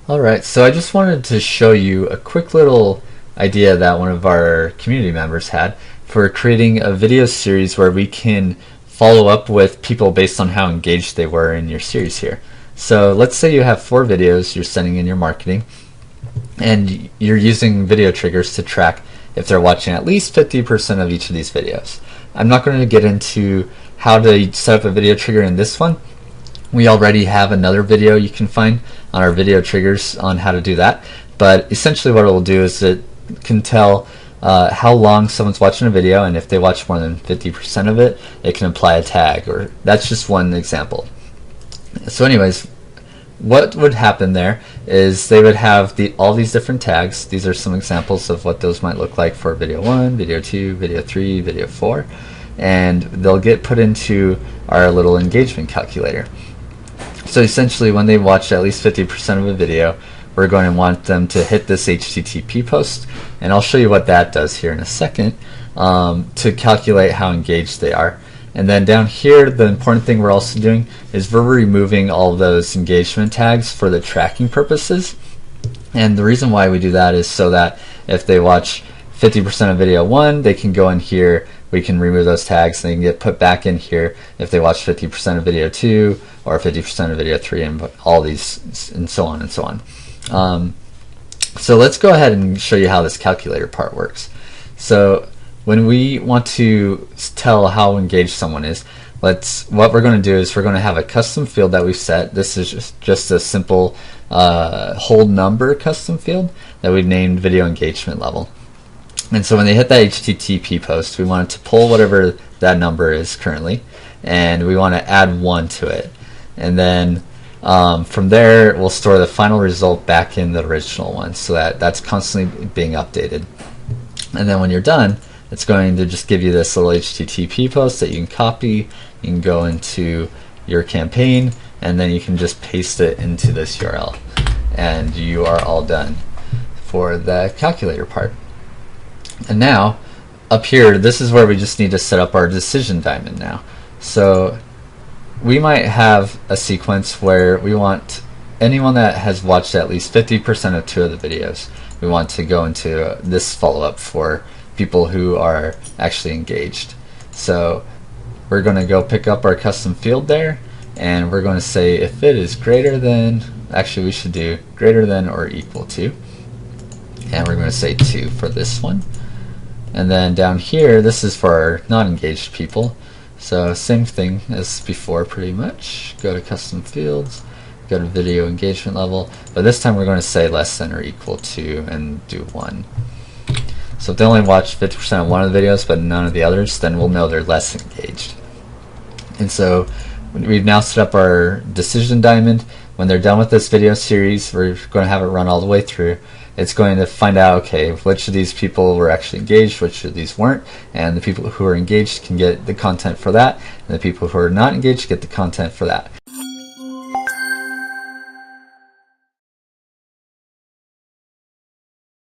Alright, so I just wanted to show you a quick little idea that one of our community members had for creating a video series where we can follow up with people based on how engaged they were in your series here. So let's say you have 4 videos you're sending in your marketing, and you're using video triggers to track if they're watching at least 50% of each of these videos. I'm not going to get into how to set up a video trigger in this one. We already have another video you can find on our video triggers on how to do that, but essentially what it will do is it can tell how long someone's watching a video, and if they watch more than 50% of it, it can apply a tag, or that's just one example. So anyways, what would happen there is they would have all these different tags. These are some examples of what those might look like for video 1, video 2, video 3, video 4, and they'll get put into our little engagement calculator. So essentially, when they watch at least 50% of a video, we're going to want them to hit this HTTP post, and I'll show you what that does here in a second to calculate how engaged they are. And then down here, the important thing we're also doing is we're removing all of those engagement tags for the tracking purposes. And the reason why we do that is so that if they watch 50% of video 1, they can go in here, we can remove those tags, and they can get put back in here if they watch 50% of video 2 or 50% of video 3, and all these, and so on and so on. So let's go ahead and show you how this calculator part works. So when we want to tell how engaged someone is, what we're going to do is we're going to have a custom field that we've set. This is just a simple whole number custom field that we've named video engagement level. And so when they hit that HTTP post, we want it to pull whatever that number is currently, and we want to add 1 to it. And then from there, we'll store the final result back in the original one, so that that's constantly being updated. And then when you're done, it's going to just give you this little HTTP post that you can copy. You can go into your campaign, and then you can just paste it into this URL, and you are all done for the calculator part. And now up here, this is where we just need to set up our decision diamond now. So we might have a sequence where we want anyone that has watched at least 50% of 2 of the videos, we want to go into this follow-up for people who are actually engaged. So we're going to go pick up our custom field there, and we're going to say if it is greater than, actually we should do greater than or equal to, and we're going to say 2 for this one. And then down here, this is for our not engaged people. So same thing as before pretty much. Go to custom fields, go to video engagement level, but this time we're going to say less than or equal to and do 1. So if they only watch 50% of one of the videos but none of the others, then we'll know they're less engaged. And so we've now set up our decision diamond. When they're done with this video series, we're going to have it run all the way through. It's going to find out, okay, which of these people were actually engaged, which of these weren't, and the people who are engaged can get the content for that, and the people who are not engaged get the content for that.